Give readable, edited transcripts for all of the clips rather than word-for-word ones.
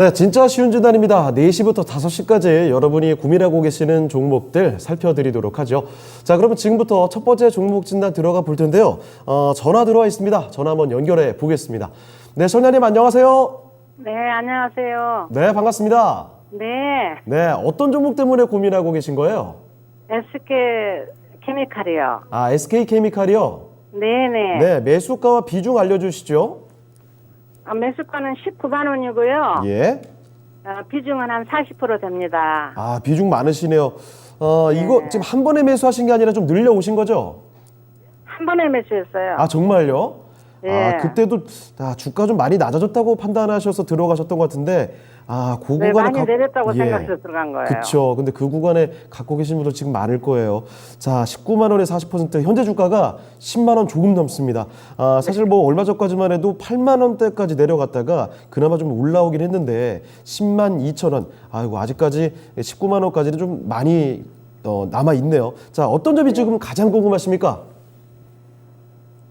네, 진짜 쉬운 진단입니다. 4시부터 5시까지 여러분이 고민하고 계시는 종목들 살펴드리도록 하죠. 자, 그러면 지금부터 첫 번째 종목 진단 들어가 볼 텐데요. 전화 들어와 있습니다. 전화 한번 연결해 보겠습니다. 네, 소녀님 안녕하세요. 네, 안녕하세요. 네, 반갑습니다. 네, 네, 어떤 종목 때문에 고민하고 계신 거예요? SK 케미칼이요. 아, SK케미칼이요? 네네. 네, 매수가와 비중 알려주시죠. 매수가는 19만 원이고요. 예. 비중은 한 40% 됩니다. 아, 비중 많으시네요. 이거 지금 한 번에 매수하신 게 아니라 좀 늘려오신 거죠? 한 번에 매수했어요. 아, 정말요? 예. 아, 그때도 주가 좀 많이 낮아졌다고 판단하셔서 들어가셨던 것 같은데, 그 네, 구간에 많이 내렸다고 예. 생각해서 들어간 거예요. 그렇죠. 근데 그 구간에 갖고 계신 분들 지금 많을 거예요. 자, 19만 원에 40%, 현재 주가가 10만 원 조금 넘습니다. 사실 뭐 얼마 전까지만 해도 8만 원대까지 내려갔다가 그나마 좀 올라오긴 했는데 10만 2천 원. 아이고, 아직까지 19만 원까지는 좀 많이 남아 있네요. 자, 어떤 점이 지금 가장 궁금하십니까?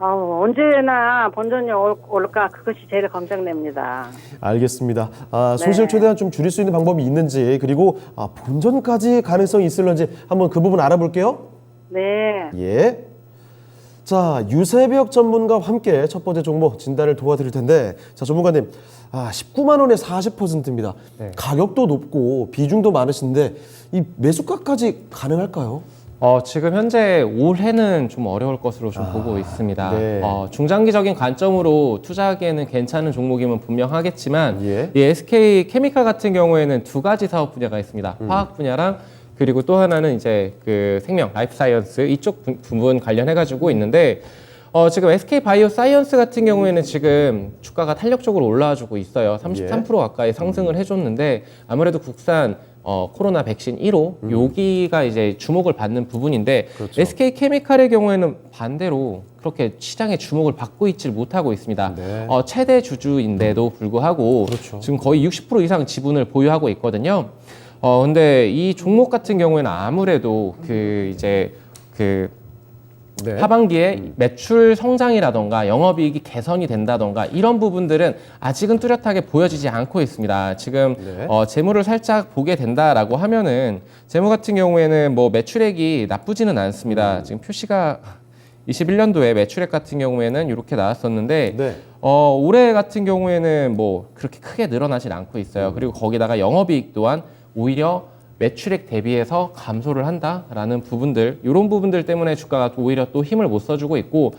언제나 본전이 올까 그것이 제일 걱정됩니다. 알겠습니다. 손실 네. 최대한 좀 줄일 수 있는 방법이 있는지, 그리고 본전까지 가능성이 있을런지 한번 그 부분 알아볼게요. 네. 예. 자, 유세벽 전문가와 함께 첫 번째 종목 진단을 도와드릴 텐데, 자, 전문가님, 19만 원에 40%입니다. 네. 가격도 높고 비중도 많으신데 이 매수가까지 가능할까요? 지금 현재 올해는 좀 어려울 것으로 좀 보고 있습니다. 네. 중장기적인 관점으로 투자하기에는 괜찮은 종목임은 분명하겠지만 예. 이 SK 케미칼 같은 경우에는 두 가지 사업 분야가 있습니다. 화학 분야랑 그리고 또 하나는 이제 그 생명, 라이프 사이언스 이쪽 부분 관련해 가지고 있는데 지금 SK 바이오 사이언스 같은 경우에는 지금 주가가 탄력적으로 올라와주고 있어요. 33% 가까이 상승을 해줬는데 아무래도 국산 코로나 백신 1호 여기가 이제 주목을 받는 부분인데 그렇죠. SK 케미칼의 경우에는 반대로 그렇게 시장에 주목을 받고 있질 못하고 있습니다. 네. 최대 주주인데도 불구하고 그렇죠. 지금 거의 60% 이상 지분을 보유하고 있거든요. 근데 이 종목 같은 경우에는 아무래도 네. 하반기에 매출 성장이라던가 영업이익이 개선이 된다던가 이런 부분들은 아직은 뚜렷하게 보여지지 않고 있습니다. 지금 네. 재무를 살짝 보게 된다라고 하면은 재무 같은 경우에는 뭐 매출액이 나쁘지는 않습니다. 지금 표시가 21년도에 매출액 같은 경우에는 이렇게 나왔었는데 네. 올해 같은 경우에는 뭐 그렇게 크게 늘어나진 않고 있어요. 그리고 거기다가 영업이익 또한 오히려 매출액 대비해서 감소를 한다라는 부분들, 이런 부분들 때문에 주가가 오히려 또 힘을 못 써주고 있고,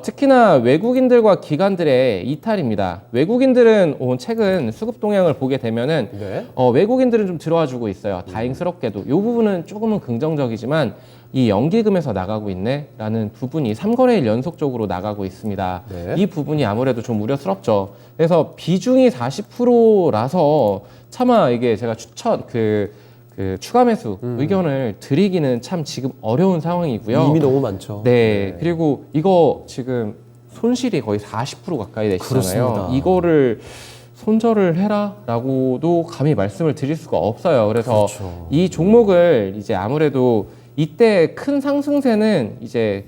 특히나 외국인들과 기관들의 이탈입니다. 외국인들은 최근 수급 동향을 보게 되면은 네. 외국인들은 좀 들어와주고 있어요. 다행스럽게도 이 부분은 조금은 긍정적이지만 이 연기금에서 나가고 있네라는 부분이 3거래일 연속적으로 나가고 있습니다. 네. 이 부분이 아무래도 좀 우려스럽죠. 그래서 비중이 40%라서 차마 이게 제가 추가 매수 의견을 드리기는 참 지금 어려운 상황이고요. 이미 너무 많죠. 네. 그리고 이거 지금 손실이 거의 40% 가까이 되시잖아요. 그렇습니다. 이거를 손절을 해라라고도 감히 말씀을 드릴 수가 없어요. 그래서 그렇죠. 이 종목을 이제 아무래도 이때 큰 상승세는 이제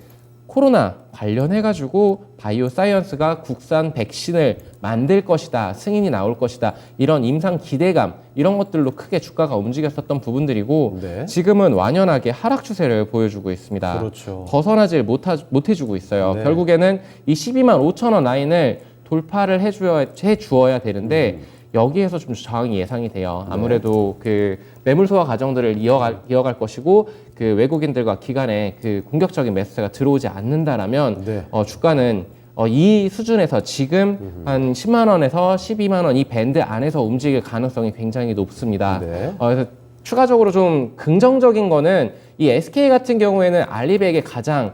코로나 관련해가지고 바이오 사이언스가 국산 백신을 만들 것이다, 승인이 나올 것이다, 이런 임상 기대감, 이런 것들로 크게 주가가 움직였었던 부분들이고, 네. 지금은 완연하게 하락 추세를 보여주고 있습니다. 그렇죠. 벗어나질 못해주고 있어요. 네. 결국에는 이 12만 5천 원 라인을 돌파를 해주어야 되는데, 여기에서 좀 저항이 예상이 돼요. 아무래도 그 매물 소화 과정들을 이어갈 것이고, 그 외국인들과 기관의 그 공격적인 매수세가 들어오지 않는다라면 네. 주가는 이 수준에서 지금 한 10만 원에서 12만 원 이 밴드 안에서 움직일 가능성이 굉장히 높습니다. 네. 그래서 추가적으로 좀 긍정적인 거는 이 SK 같은 경우에는 알리백에 가장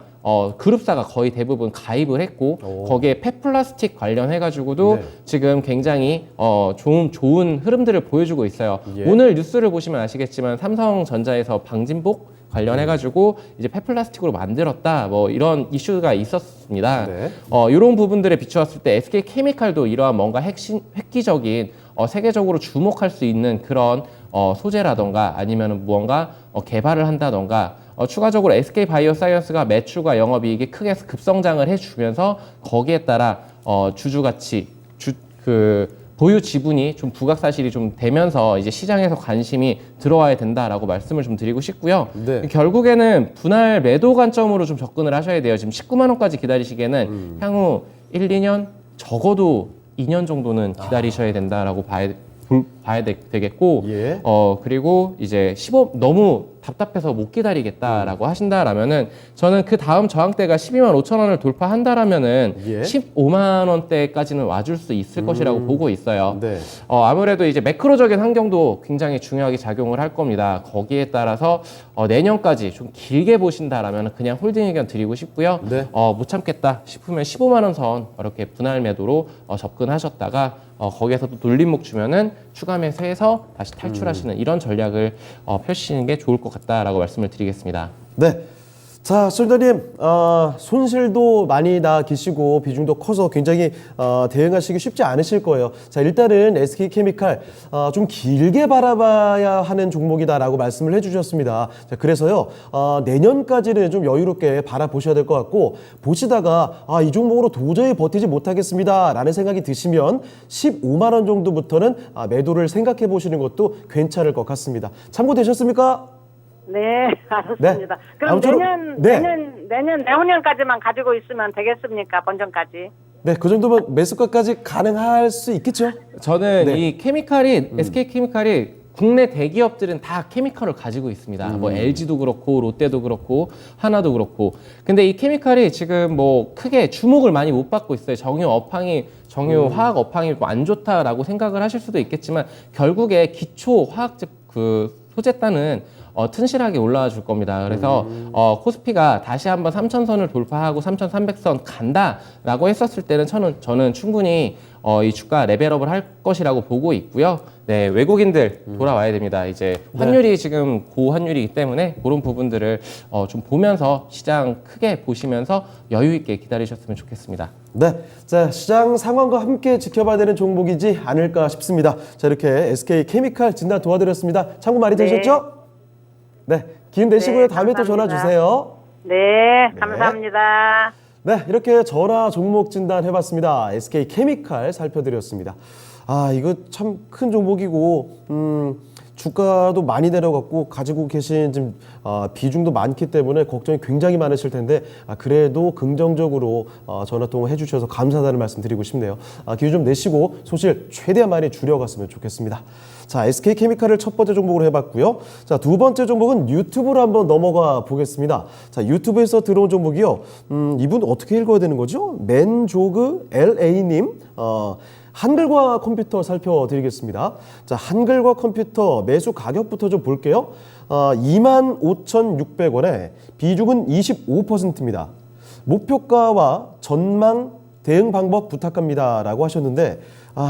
그룹사가 거의 대부분 가입을 했고 거기에 펫플라스틱 관련해가지고도 네. 지금 굉장히 좋은 흐름들을 보여주고 있어요. 예. 오늘 뉴스를 보시면 아시겠지만 삼성전자에서 방진복 관련해가지고 이제 펫플라스틱으로 만들었다 뭐 이런 이슈가 있었습니다. 네. 이런 부분들에 비추었을 때 SK 케미칼도 이러한 뭔가 획기적인 세계적으로 주목할 수 있는 그런 소재라던가 아니면 무언가 개발을 한다던가 추가적으로 SK 바이오 사이언스가 매출과 영업이익이 크게 급성장을 해주면서 거기에 따라 주주 가치, 보유 지분이 좀 부각 사실이 좀 되면서 이제 시장에서 관심이 들어와야 된다라고 말씀을 좀 드리고 싶고요. 네. 결국에는 분할 매도 관점으로 좀 접근을 하셔야 돼요. 지금 19만 원까지 기다리시기에는 향후 1, 2년 적어도 2년 정도는 기다리셔야 된다라고 봐야 되겠고, 예. 그리고 이제 15 너무 답답해서 못 기다리겠다라고 하신다라면은 저는 그 다음 저항대가 12만 5천 원을 돌파한다라면은 예. 15만 원대까지는 와줄 수 있을 것이라고 보고 있어요. 네. 아무래도 이제 매크로적인 환경도 굉장히 중요하게 작용을 할 겁니다. 거기에 따라서 내년까지 좀 길게 보신다라면 그냥 홀딩 의견 드리고 싶고요. 네. 못 참겠다 싶으면 15만 원 선 이렇게 분할 매도로 접근하셨다가 거기에서 또 놀림목 주면은 추가 매수해서 다시 탈출하시는 이런 전략을 펼치는 게 좋을 것 같다라고 말씀을 드리겠습니다. 네. 자, 시청자님, 손실도 많이 나기시고 비중도 커서 굉장히 대응하시기 쉽지 않으실 거예요. 자, 일단은 SK케미칼 좀 길게 바라봐야 하는 종목이다라고 말씀을 해주셨습니다. 자, 그래서요, 내년까지는 좀 여유롭게 바라보셔야 될 것 같고, 보시다가 이 종목으로 도저히 버티지 못하겠습니다라는 생각이 드시면 15만 원 정도부터는 매도를 생각해 보시는 것도 괜찮을 것 같습니다. 참고되셨습니까? 네, 알았습니다. 네. 그럼 아무쪼록- 네. 내후년까지만 가지고 있으면 되겠습니까? 본전까지. 네, 그 정도면 매수가까지 가능할 수 있겠죠? 저는 네. 이 케미칼이 SK케미칼이 국내 대기업들은 다 케미칼을 가지고 있습니다. 뭐 LG도 그렇고 롯데도 그렇고 하나도 그렇고. 근데 이 케미칼이 지금 뭐 크게 주목을 많이 못 받고 있어요. 정유 화학 업황이 안 좋다라고 생각을 하실 수도 있겠지만 결국에 기초 화학제 그 소재단은 튼실하게 올라와 줄 겁니다. 그래서 코스피가 다시 한번 3,000선을 돌파하고 3,300선 간다라고 했었을 때는 저는 충분히 이 주가 레벨업을 할 것이라고 보고 있고요. 네, 외국인들 돌아와야 됩니다. 이제 환율이 지금 고환율이기 때문에 그런 부분들을 좀 보면서 시장 크게 보시면서 여유 있게 기다리셨으면 좋겠습니다. 네, 자 시장 상황과 함께 지켜봐야 되는 종목이지 않을까 싶습니다. 자 이렇게 SK케미칼 진단 도와드렸습니다. 참고 많이 네. 되셨죠? 네, 기운 내시고요. 네, 다음에 또 전화 감사합니다. 주세요. 네, 감사합니다. 네, 이렇게 전화 종목 진단 해봤습니다. SK케미칼 살펴드렸습니다. 이거 참 큰 종목이고, 주가도 많이 내려갔고 가지고 계신 지금 비중도 많기 때문에 걱정이 굉장히 많으실 텐데 그래도 긍정적으로 전화 통화 해주셔서 감사하다는 말씀 드리고 싶네요. 기운 좀 내시고 손실 최대한 많이 줄여갔으면 좋겠습니다. 자, SK케미칼을 첫 번째 종목으로 해봤고요. 자, 두 번째 종목은 유튜브로 한번 넘어가 보겠습니다. 자, 유튜브에서 들어온 종목이요. 이분 어떻게 읽어야 되는 거죠? 맨조그 LA님. 한글과 컴퓨터 살펴드리겠습니다. 자, 한글과 컴퓨터 매수 가격부터 좀 볼게요. 25,600원에 비중은 25%입니다. 목표가와 전망 대응 방법 부탁합니다 라고 하셨는데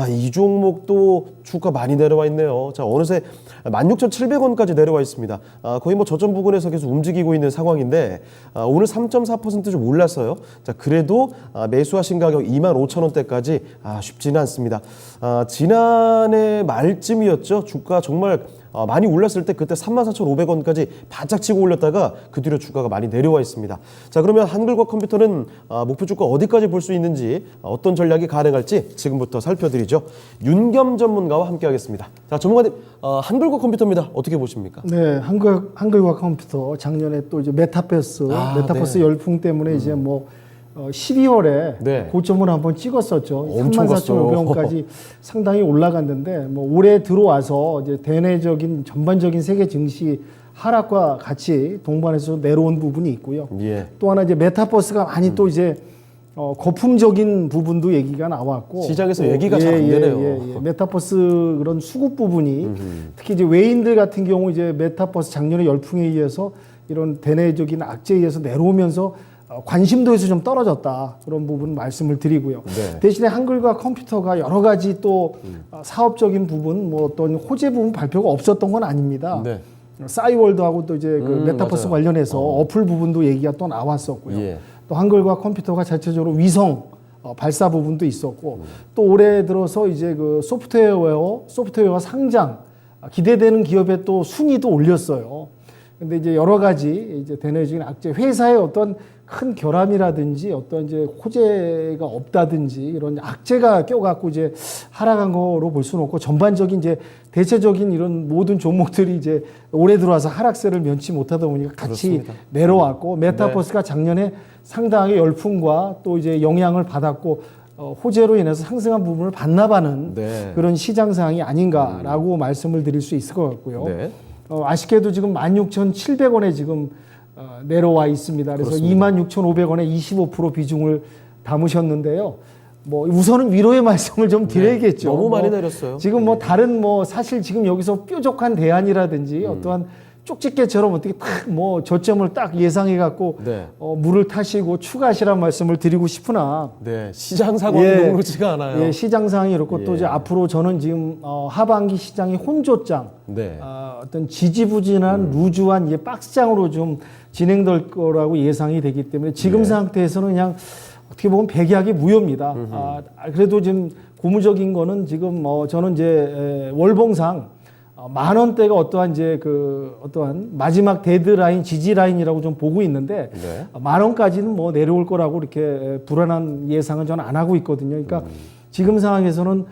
이 종목도 주가 많이 내려와 있네요. 자, 어느새 16,700원까지 내려와 있습니다. 거의 뭐 저점 부근에서 계속 움직이고 있는 상황인데 오늘 3.4% 올랐어요. 자, 그래도 매수하신 가격 25,000원대까지 쉽지는 않습니다. 지난해 말쯤이었죠. 주가 정말 많이 올랐을 때 그때 34,500원까지 바짝 치고 올렸다가 그 뒤로 주가가 많이 내려와 있습니다. 자, 그러면 한글과 컴퓨터는 목표 주가 어디까지 볼 수 있는지 어떤 전략이 가능할지 지금부터 살펴드리죠. 윤겸 전문가와 함께 하겠습니다. 자, 전문가님, 한글과 컴퓨터입니다. 어떻게 보십니까? 네, 한글과 컴퓨터 작년에 또 이제 메타버스 네. 열풍 때문에 이제 뭐 12월에 네. 고점을 한번 찍었었죠. 엄청 34,500원까지 상당히 올라갔는데 뭐 올해 들어와서 이제 대내적인 전반적인 세계 증시 하락과 같이 동반해서 내려온 부분이 있고요. 예. 또 하나 이제 메타버스가 많이 또 이제 거품적인 부분도 얘기가 나왔고 시장에서 또 얘기가 잘 안 되네요. 메타버스 그런 수급 부분이 특히 이제 외인들 같은 경우 이제 메타버스 작년에 열풍에 의해서 이런 대내적인 악재에 의해서 내려오면서 관심도에서 좀 떨어졌다 그런 부분 말씀을 드리고요. 네. 대신에 한글과 컴퓨터가 여러 가지 또 사업적인 부분 뭐 어떤 호재 부분 발표가 없었던 건 아닙니다. 네. 싸이월드하고 또 이제 그 메타버스 맞아요. 관련해서 어플 부분도 얘기가 또 나왔었고요. 예. 또 한글과 컴퓨터가 자체적으로 위성 발사 부분도 있었고 또 올해 들어서 이제 그 소프트웨어 상장 기대되는 기업의 또 순위도 올렸어요. 근데 이제 여러 가지 이제 대내적인 악재, 회사의 어떤 큰 결함이라든지 어떤 이제 호재가 없다든지 이런 악재가 껴갖고 이제 하락한 거로 볼 수는 없고, 전반적인 이제 대체적인 이런 모든 종목들이 이제 올해 들어와서 하락세를 면치 못하다 보니까 같이 그렇습니다. 내려왔고, 메타버스가 작년에 상당하게 열풍과 또 이제 영향을 받았고, 호재로 인해서 상승한 부분을 반납하는 네. 그런 시장 상황이 아닌가라고 말씀을 드릴 수 있을 것 같고요. 네. 아쉽게도 지금 16,700원에 지금 내려와 있습니다. 그래서 26,500원에 25% 비중을 담으셨는데요. 뭐 우선은 위로의 말씀을 좀 드려야겠죠. 너무 많이 뭐 내렸어요. 지금 뭐 다른 뭐 사실 지금 여기서 뾰족한 대안이라든지 어떠한 쪽집게처럼 어떻게 딱 뭐 저점을 딱 예상해 갖고 네. 물을 타시고 추가하시란 말씀을 드리고 싶으나, 네, 시장 상황이 예. 너무 그렇지가 않아요. 예, 시장 상황이 이렇고 또 예. 이제 앞으로 저는 지금 하반기 시장이 혼조장, 네. 어떤 지지부진한 루즈한 이제 박스장으로 좀 진행될 거라고 예상이 되기 때문에 지금 예. 상태에서는 그냥 어떻게 보면 백약이 무효입니다. 그래도 지금 고무적인 거는 지금 저는 이제 월봉상 10,000원대가 어떠한 이제 어떠한 마지막 데드라인, 지지라인이라고 좀 보고 있는데, 네. 10,000원까지는 뭐 내려올 거라고 이렇게 불안한 예상은 저는 안 하고 있거든요. 그러니까 지금 상황에서는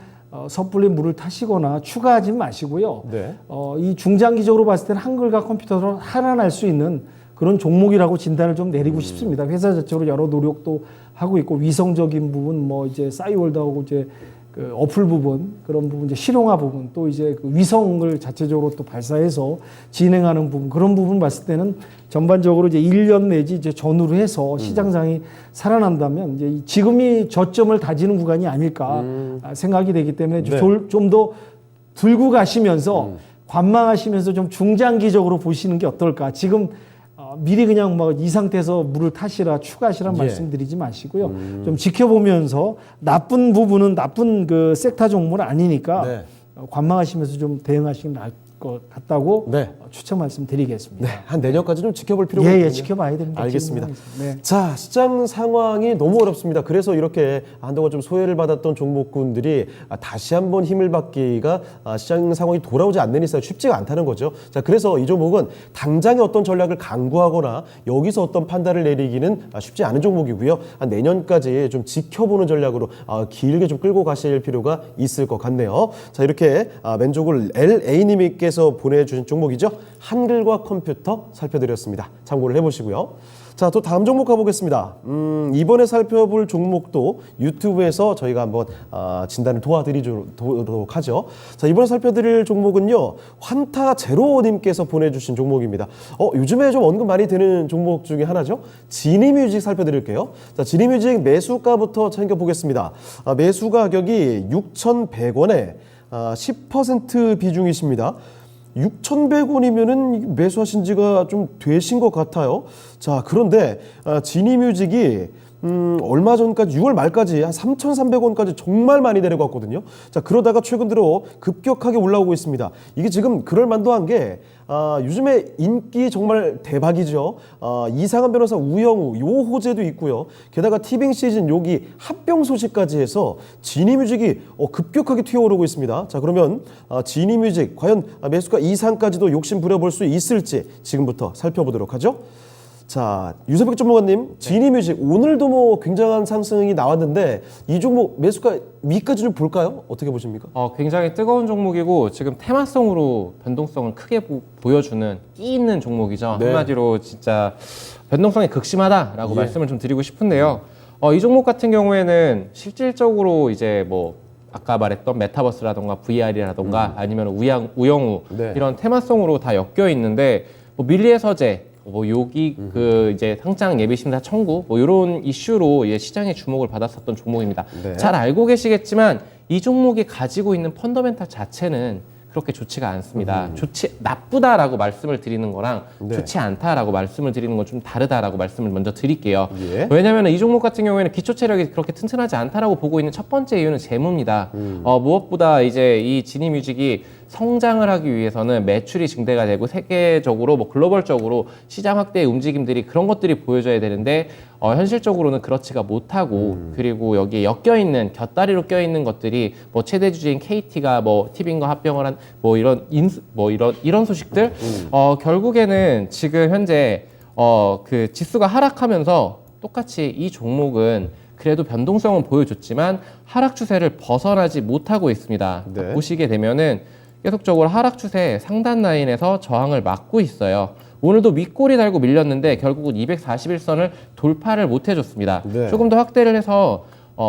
섣불리 물을 타시거나 추가하지 마시고요. 네. 이 중장기적으로 봤을 때는 한글과 컴퓨터로 살아날 수 있는 그런 종목이라고 진단을 좀 내리고 싶습니다. 회사 자체로 여러 노력도 하고 있고, 위성적인 부분, 뭐 이제 싸이월드하고 이제 그 어플 부분, 그런 부분, 이제 실용화 부분, 또 이제 그 위성을 자체적으로 또 발사해서 진행하는 부분, 그런 부분 봤을 때는 전반적으로 이제 1년 내지 이제 전후로 해서 시장상이 살아난다면 이제 지금이 저점을 다지는 구간이 아닐까 생각이 되기 때문에 네. 좀 더 들고 가시면서 관망하시면서 좀 중장기적으로 보시는 게 어떨까. 지금 미리 그냥 뭐 이 상태에서 물을 타시라, 추가하시란 예. 말씀드리지 마시고요. 좀 지켜보면서 나쁜 부분은 나쁜 그 섹터 종목은 아니니까 네. 관망하시면서 좀 대응하시는 게 나을 것 같다고 네. 추천 말씀드리겠습니다. 네, 한 내년까지 좀 지켜볼 필요가 예, 있거든요. 예, 지켜봐야 됩니다. 알겠습니다. 네. 자, 시장 상황이 너무 어렵습니다. 그래서 이렇게 한동안 좀 소외를 받았던 종목군들이 다시 한번 힘을 받기가 시장 상황이 돌아오지 않는 이상 쉽지가 않다는 거죠. 자, 그래서 이 종목은 당장의 어떤 전략을 강구하거나 여기서 어떤 판단을 내리기는 쉽지 않은 종목이고요. 한 내년까지 좀 지켜보는 전략으로 길게 좀 끌고 가실 필요가 있을 것 같네요. 자, 이렇게 맨족을 LA님께서 보내주신 종목이죠. 한글과 컴퓨터 살펴드렸습니다. 참고를 해보시고요. 자, 또 다음 종목 가보겠습니다. 이번에 살펴볼 종목도 유튜브에서 저희가 한번 진단을 도와드리도록 하죠. 자, 이번에 살펴드릴 종목은요, 환타제로님께서 보내주신 종목입니다. 요즘에 좀 언급 많이 되는 종목 중에 하나죠. 지니뮤직 살펴드릴게요. 자, 지니뮤직 매수가부터 챙겨보겠습니다. 매수 가격이 6,100원에 10% 비중이십니다. 6,100원이면은 매수하신 지가 좀 되신 것 같아요. 자, 그런데 지니뮤직이 얼마 전까지 6월 말까지 한 3,300원까지 정말 많이 내려갔거든요. 자, 그러다가 최근 들어 급격하게 올라오고 있습니다. 이게 지금 그럴 만도 한 게 요즘에 인기 정말 대박이죠. 이상한 변호사 우영우 요 호재도 있고요. 게다가 티빙 시즌 여기 합병 소식까지 해서 지니뮤직이 급격하게 튀어오르고 있습니다. 자, 그러면 지니뮤직 과연 매수가 이상까지도 욕심 부려볼 수 있을지 지금부터 살펴보도록 하죠. 자, 유세백 전문가님, 지니뮤직 오늘도 뭐 굉장한 상승이 나왔는데 이 종목 매수가 위까지 좀 볼까요? 어떻게 보십니까? 굉장히 뜨거운 종목이고 지금 테마성으로 변동성을 크게 보여주는 끼 있는 종목이죠. 네. 한마디로 진짜 변동성이 극심하다라고 예. 말씀을 좀 드리고 싶은데요. 이 종목 같은 경우에는 실질적으로 이제 뭐 아까 말했던 메타버스라던가 VR이라던가 아니면 우영우 네. 이런 테마성으로 다 엮여 있는데 뭐 밀리의 서재 뭐 여기 그 이제 상장 예비 심사 청구 뭐 이런 이슈로 시장의 주목을 받았었던 종목입니다. 네. 잘 알고 계시겠지만 이 종목이 가지고 있는 펀더멘탈 자체는 그렇게 좋지가 않습니다. 나쁘다라고 말씀을 드리는 거랑 네. 좋지 않다라고 말씀을 드리는 건 좀 다르다라고 말씀을 먼저 드릴게요. 예. 왜냐하면 이 종목 같은 경우에는 기초 체력이 그렇게 튼튼하지 않다라고 보고 있는 첫 번째 이유는 재무입니다. 무엇보다 이제 이 지니뮤직이 성장을 하기 위해서는 매출이 증대가 되고 세계적으로 뭐 글로벌적으로 시장 확대의 움직임들이 그런 것들이 보여져야 되는데 현실적으로는 그렇지가 못하고 그리고 여기에 엮여 있는 곁다리로 껴 있는 것들이 뭐 최대 주주인 KT가 뭐 티빙과 합병을 한 뭐 이런 소식들 결국에는 지금 현재 그 지수가 하락하면서 똑같이 이 종목은 그래도 변동성은 보여줬지만 하락 추세를 벗어나지 못하고 있습니다. 네. 보시게 되면은 계속적으로 하락 추세 상단 라인에서 저항을 막고 있어요. 오늘도 윗골이 달고 밀렸는데 결국은 241선을 돌파를 못 해줬습니다. 네. 조금 더 확대를 해서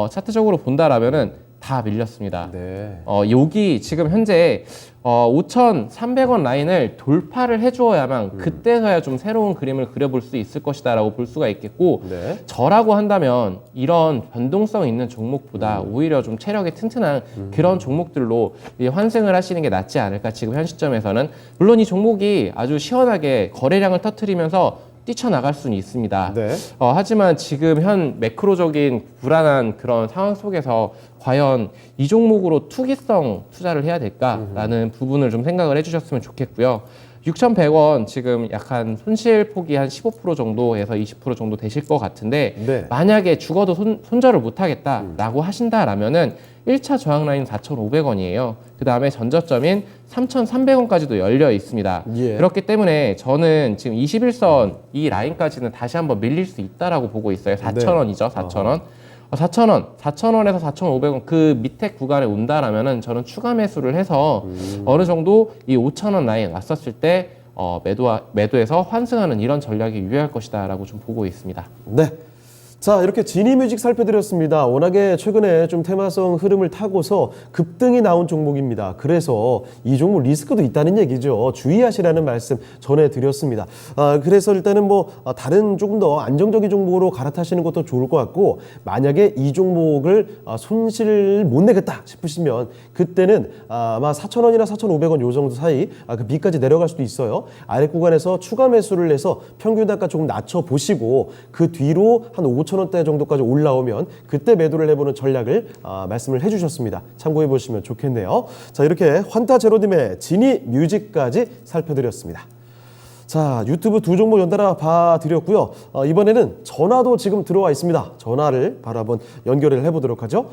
차트적으로 본다라면은 다 밀렸습니다. 네. 여기 지금 현재 5,300원 라인을 돌파를 해주어야만 그때서야 좀 새로운 그림을 그려볼 수 있을 것이다라고 볼 수가 있겠고 네. 저라고 한다면 이런 변동성 있는 종목보다 오히려 좀 체력이 튼튼한 그런 종목들로 환승을 하시는 게 낫지 않을까 지금 현 시점에서는. 물론 이 종목이 아주 시원하게 거래량을 터뜨리면서 뛰쳐나갈 수는 있습니다. 네. 하지만 지금 현 매크로적인 불안한 그런 상황 속에서 과연 이 종목으로 투기성 투자를 해야 될까라는 부분을 좀 생각을 해주셨으면 좋겠고요. 6,100원 지금 약간 손실 폭이 한 15% 정도에서 20% 정도 되실 것 같은데 네. 만약에 죽어도 손절을 못하겠다라고 하신다라면은 1차 저항 라인 4,500원이에요. 그 다음에 전저점인 3,300원까지도 열려 있습니다. 예. 그렇기 때문에 저는 지금 21선 이 라인까지는 다시 한번 밀릴 수 있다라고 보고 있어요. 4,000원이죠. 4,000원. 4,000원에서 4,500원 그 밑에 구간에 온다라면은 저는 추가 매수를 해서 어느 정도 이 5,000원 라인 왔었을 때 매도해서 환승하는 이런 전략이 유효할 것이다라고 좀 보고 있습니다. 네. 자, 이렇게 지니뮤직 살펴드렸습니다. 워낙에 최근에 좀 테마성 흐름을 타고서 급등이 나온 종목입니다. 그래서 이 종목 리스크도 있다는 얘기죠. 주의하시라는 말씀 전해드렸습니다. 그래서 일단은 다른 조금 더 안정적인 종목으로 갈아타시는 것도 좋을 것 같고, 만약에 이 종목을 손실을 못 내겠다 싶으시면 그때는 아마 4,000원이나 4,500원 요 정도 사이 그 밑까지 내려갈 수도 있어요. 아래 구간에서 추가 매수를 해서 평균 단가 조금 낮춰보시고 그 뒤로 한 5,000원대 정도까지 올라오면 그때 매도를 해보는 전략을 말씀을 해주셨습니다. 참고해 보시면 좋겠네요. 자, 이렇게 환타 제로님의 지니뮤직까지 살펴드렸습니다. 자, 유튜브 두 종목 연달아 봐드렸고요. 이번에는 전화도 지금 들어와 있습니다. 전화를 바로 한번 연결을 해보도록 하죠.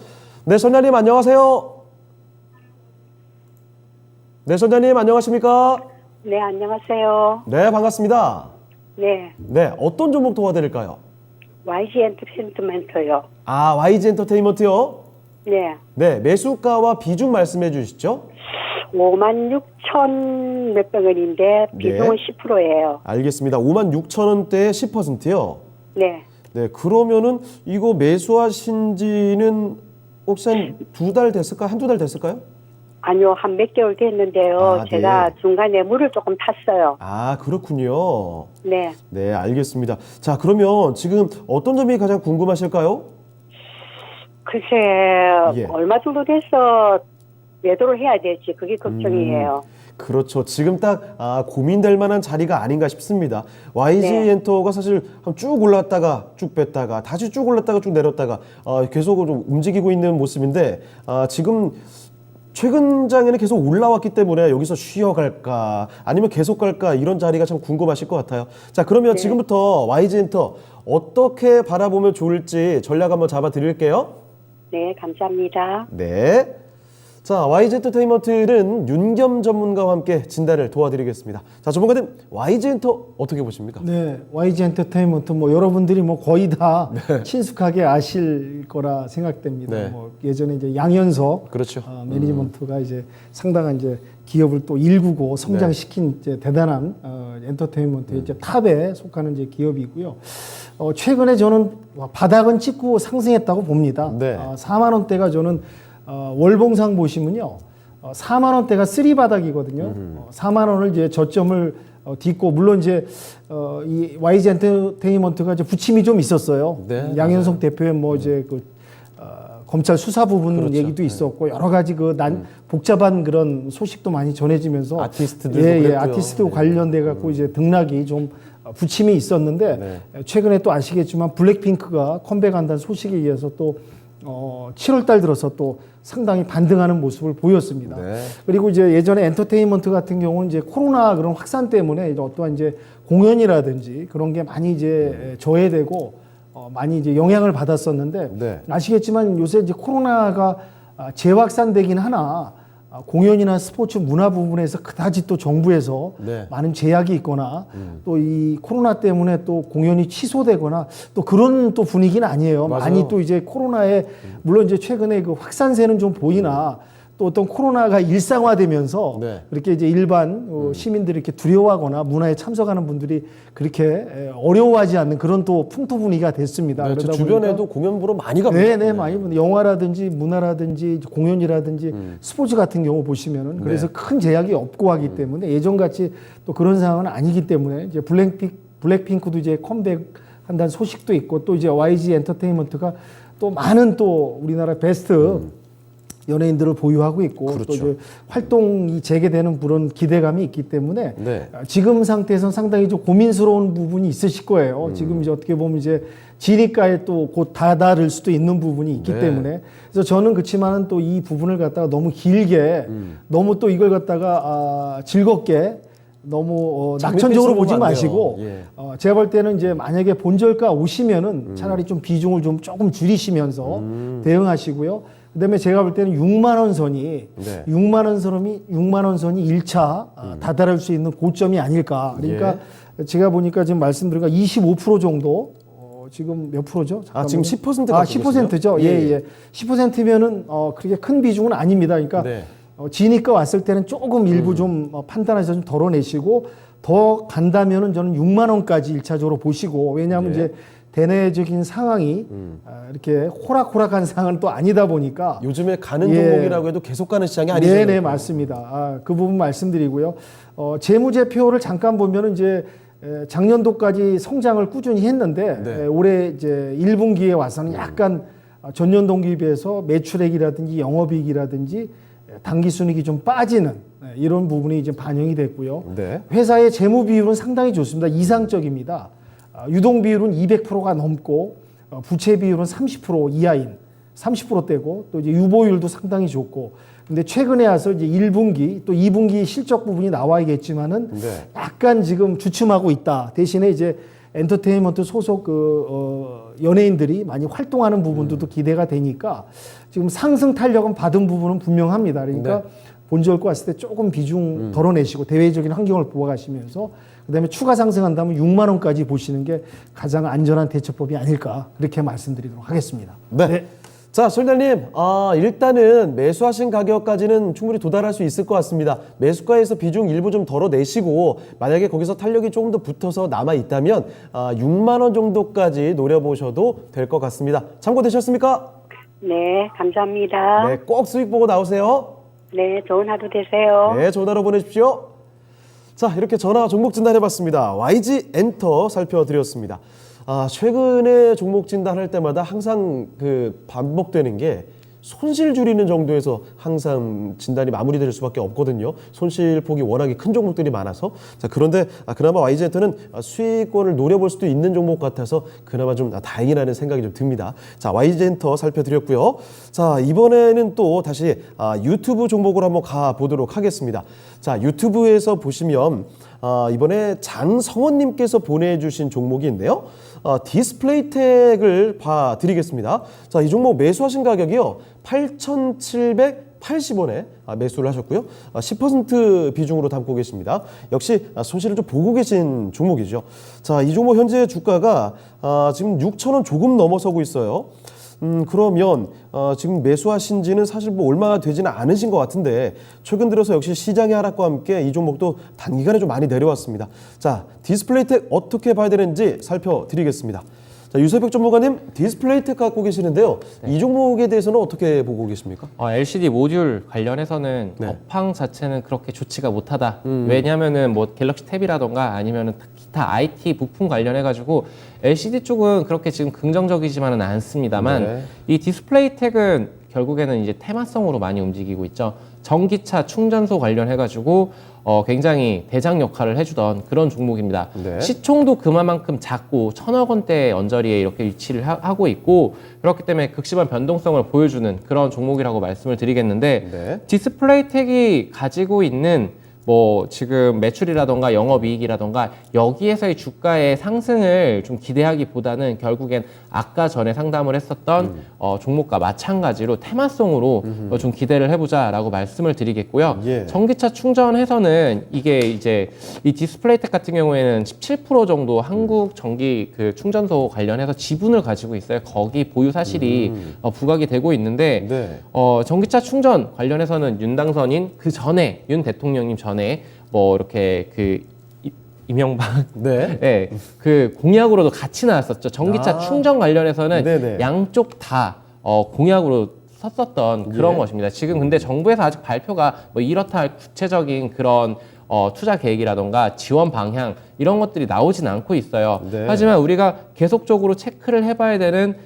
네, 선녀님 안녕하세요. 네, 선녀님 안녕하십니까? 네, 안녕하세요. 네, 반갑습니다. 네, 네, 어떤 종목 도와드릴까요? YG 엔터테인먼트요. YG 엔터테인먼트요? 네, 네, 매수가와 비중 말씀해 주시죠. 56,000 몇백 원인데 비중은 10%예요. 알겠습니다. 56,000원대에 10%요? 네, 네, 그러면은 이거 매수하신 지는 혹시 한 두 달 됐을까요? 한두 달 됐을까요? 아니요, 한 몇 개월 됐는데요. 네. 제가 중간에 물을 조금 탔어요. 그렇군요. 네, 네, 알겠습니다. 자, 그러면 지금 어떤 점이 가장 궁금하실까요? 글쎄, 예. 얼마 정도 돼서 매도를 해야 될지 그게 걱정이에요. 그렇죠. 지금 딱 고민될 만한 자리가 아닌가 싶습니다. YG 네. 엔터가 사실 쭉 올랐다가 쭉 뺐다가 다시 쭉 올랐다가 쭉 내렸다가 계속 좀 움직이고 있는 모습인데 지금 최근 장에는 계속 올라왔기 때문에 여기서 쉬어갈까 아니면 계속 갈까 이런 자리가 참 궁금하실 것 같아요. 자, 그러면 네. 지금부터 YG 엔터 어떻게 바라보면 좋을지 전략 한번 잡아 드릴게요. 네, 감사합니다. 네. 자, YG 엔터테인먼트는 윤겸 전문가와 함께 진단을 도와드리겠습니다. 자, 전문가님, YG 엔터 어떻게 보십니까? 네, YG 엔터테인먼트 여러분들이 거의 다 친숙하게 아실 거라 생각됩니다. 네. 예전에 이제 양현석 그렇죠. 매니지먼트가 이제 상당한 이제 기업을 또 일구고 성장시킨 이제 대단한 엔터테인먼트 이제 탑에 속하는 이제 기업이고요. 최근에 저는 바닥은 찍고 상승했다고 봅니다. 네. 4만 원대가 저는 월봉상 보시면요. 4만 원대가 쓰리 바닥이거든요. 4만 원을 이제 저점을 딛고 물론 이제 이 YG 엔터테인먼트가 이제 부침이 좀 있었어요. 네, 양현석 대표의 이제 검찰 수사 부분 그렇죠. 얘기도 있었고 여러 가지 복잡한 그런 소식도 많이 전해지면서 아티스트들도 예, 그랬고요. 아티스트 네. 관련돼 갖고 이제 등락이 좀 부침이 있었는데 최근에 또 아시겠지만 블랙핑크가 컴백한다는 소식에 의해서 또 7월 달 들어서 또 상당히 반등하는 모습을 보였습니다. 네. 그리고 이제 예전에 엔터테인먼트 같은 경우는 이제 코로나 그런 확산 때문에 이제 어떠한 이제 공연이라든지 그런 게 많이 이제 저해되고 많이 이제 영향을 받았었는데 네. 아시겠지만 요새 이제 코로나가 재확산되긴 하나 공연이나 스포츠 문화 부분에서 그다지 또 정부에서 네. 많은 제약이 있거나 또 이 코로나 때문에 또 공연이 취소되거나 또 그런 또 분위기는 아니에요. 맞아요. 많이 또 이제 코로나에 물론 이제 최근에 그 확산세는 좀 보이나 또 어떤 코로나가 일상화되면서 네. 그렇게 이제 일반 시민들이 이렇게 두려워하거나 문화에 참석하는 분들이 그렇게 어려워하지 않는 그런 또 풍토 분위기가 됐습니다. 네, 제 그러다 주변에도 공연 보러 많이 갑니다. 네네 많이 봅니다. 영화라든지 문화라든지 공연이라든지 스포츠 같은 경우 보시면은 그래서 큰 제약이 없고 하기 때문에 예전같이 또 그런 상황은 아니기 때문에 이제 블랙핑크도 이제 컴백한다는 소식도 있고 또 이제 YG 엔터테인먼트가 또 많은 또 우리나라 베스트 연예인들을 보유하고 있고 그렇죠. 또 이제 활동이 재개되는 그런 기대감이 있기 때문에 네. 지금 상태에서는 상당히 좀 고민스러운 부분이 있으실 거예요. 지금 이제 어떻게 보면 이제 진입가에 또 곧 다다를 수도 있는 부분이 있기 네. 때문에 그래서 저는 그렇지만은 또 이 부분을 갖다가 너무 길게 너무 또 이걸 갖다가 즐겁게 너무 낙천적으로 보지 보면 안 돼요. 마시고 예. 제가 볼 때는 이제 만약에 본절가 오시면은 차라리 좀 비중을 좀 조금 줄이시면서 대응하시고요. 그다음에 제가 볼 때는 6만 원 선이 네. 6만 원 선이 1차 다다를 수 있는 고점이 아닐까. 그러니까 제가 보니까 지금 말씀드린 거 25% 정도 지금 몇 프로죠? 지금 10%가 10%죠. 예. 10%면은 그렇게 큰 비중은 아닙니다. 그러니까 네. 지니까 왔을 때는 조금 일부 좀 판단해서 좀 덜어내시고 더 간다면은 저는 6만 원까지 1차적으로 보시고 왜냐하면 이제 대내적인 상황이 이렇게 호락호락한 상황은 또 아니다 보니까 요즘에 가는 예. 종목이라고 해도 계속 가는 시장이 아니죠. 네네 맞습니다. 그 부분 말씀드리고요. 재무제표를 잠깐 보면은 이제 작년도까지 성장을 꾸준히 했는데 네. 올해 이제 1분기에 와서는 약간 전년 동기에 비해서 매출액이라든지 영업이익이라든지 당기순이익이 좀 빠지는 이런 부분이 이제 반영이 됐고요. 네. 회사의 재무 비율은 상당히 좋습니다. 이상적입니다. 유동 비율은 200%가 넘고 부채 비율은 30% 이하인 30%대고 또 이제 유보율도 상당히 좋고 근데 최근에 와서 이제 1분기 또 2분기 실적 부분이 나와야겠지만은 네. 약간 지금 주춤하고 있다. 대신에 이제 엔터테인먼트 소속 연예인들이 많이 활동하는 부분들도 기대가 되니까 지금 상승 탄력은 받은 부분은 분명합니다. 그러니까 본절과 왔을 때 조금 비중 덜어내시고 대외적인 환경을 보아가시면서 그다음에 추가 상승한다면 6만 원까지 보시는 게 가장 안전한 대처법이 아닐까 그렇게 말씀드리도록 하겠습니다. 네. 자, 솔달님, 일단은 매수하신 가격까지는 충분히 도달할 수 있을 것 같습니다. 매수가에서 비중 일부 좀 덜어내시고 만약에 거기서 탄력이 조금 더 붙어서 남아 있다면 6만 원 정도까지 노려보셔도 될 것 같습니다. 참고되셨습니까? 네, 감사합니다. 네, 꼭 수익 보고 나오세요. 네, 좋은 하루 되세요. 네, 좋은 하루 보내십시오. 자, 이렇게 전화 종목 진단해봤습니다. YG 엔터 살펴드렸습니다. 최근에 종목 진단할 때마다 항상 반복되는 게 손실 줄이는 정도에서 항상 진단이 마무리될 수밖에 없거든요. 손실폭이 워낙에 큰 종목들이 많아서. 자, 그런데 그나마 YG엔터는 수익권을 노려볼 수도 있는 종목 같아서 그나마 좀 다행이라는 생각이 좀 듭니다. 자, YG엔터 살펴드렸고요. 자, 이번에는 또 다시 유튜브 종목으로 한번 가보도록 하겠습니다. 자, 유튜브에서 보시면 이번에 장성원님께서 보내주신 종목이 있는데요. 디스플레이텍을 봐드리겠습니다. 자, 이 종목 매수하신 가격이요. 8,780원에 매수를 하셨고요. 10% 비중으로 담고 계십니다. 역시 손실을 좀 보고 계신 종목이죠. 자, 이 종목 현재 주가가 지금 6,000원 조금 넘어서고 있어요. 그러면 지금 매수하신 지는 사실 뭐 얼마 되지는 않으신 것 같은데 최근 들어서 역시 시장의 하락과 함께 이 종목도 단기간에 좀 많이 내려왔습니다. 자, 디스플레이텍 어떻게 봐야 되는지 살펴드리겠습니다. 자, 유세백 전문가님, 디스플레이텍 갖고 계시는데요. 이 종목에 대해서는 어떻게 보고 계십니까? LCD 모듈 관련해서는 네. 업황 자체는 그렇게 좋지가 못하다. 왜냐하면은 뭐 갤럭시 탭이라던가 아니면은 기타 IT 부품 관련해가지고 LCD 쪽은 그렇게 지금 긍정적이지만은 않습니다만 네. 이 디스플레이텍은 결국에는 이제 테마성으로 많이 움직이고 있죠. 전기차 충전소 관련해가지고 굉장히 대장 역할을 해주던 그런 종목입니다. 네. 시총도 그만큼 작고 1,000억 원대 언저리에 이렇게 위치를 하고 있고 그렇기 때문에 극심한 변동성을 보여주는 그런 종목이라고 말씀을 드리겠는데 네. 디스플레이텍이 가지고 있는 뭐 지금 매출이라던가 영업이익이라던가 여기에서의 주가의 상승을 좀 기대하기보다는 결국엔 아까 전에 상담을 했었던 종목과 마찬가지로 테마성으로 좀 기대를 해보자라고 말씀을 드리겠고요. 예. 전기차 충전해서는 이게 이제 이 디스플레이텍 같은 경우에는 17% 정도 한국 전기 그 충전소 관련해서 지분을 가지고 있어요. 거기 보유 사실이 부각이 되고 있는데 네. 전기차 충전 관련해서는 윤당선인 그 전에 윤 대통령님 전에 뭐 이렇게 그 이명박 네. 네, 그 공약으로도 같이 나왔었죠. 전기차 충전 관련해서는 네네. 양쪽 다 공약으로 섰었던 그런 예. 것입니다. 지금 근데 정부에서 아직 발표가 뭐 이렇다 할 구체적인 그런 투자 계획이라던가 지원 방향 이런 것들이 나오진 않고 있어요. 네. 하지만 우리가 계속적으로 체크를 해봐야 되는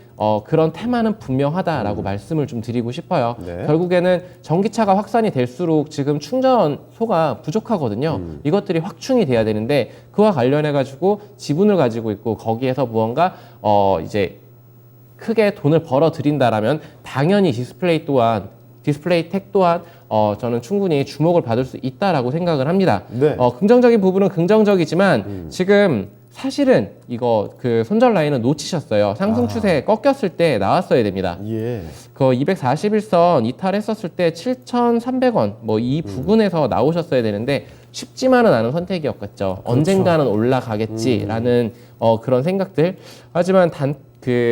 그런 테마는 분명하다라고 말씀을 좀 드리고 싶어요. 네. 결국에는 전기차가 확산이 될수록 지금 충전소가 부족하거든요. 이것들이 확충이 돼야 되는데 그와 관련해가지고 지분을 가지고 있고 거기에서 무언가 이제 크게 돈을 벌어 들인다라면 당연히 디스플레이텍 또한 저는 충분히 주목을 받을 수 있다라고 생각을 합니다. 네. 긍정적인 부분은 긍정적이지만 지금 사실은 이거 그 손절 라인은 놓치셨어요. 상승 추세 꺾였을 때 나왔어야 됩니다. 예. 그 241선 이탈했었을 때 7,300원 뭐 이 부근에서 나오셨어야 되는데 쉽지만은 않은 선택이었겠죠. 언젠가는 올라가겠지라는 그런 생각들. 하지만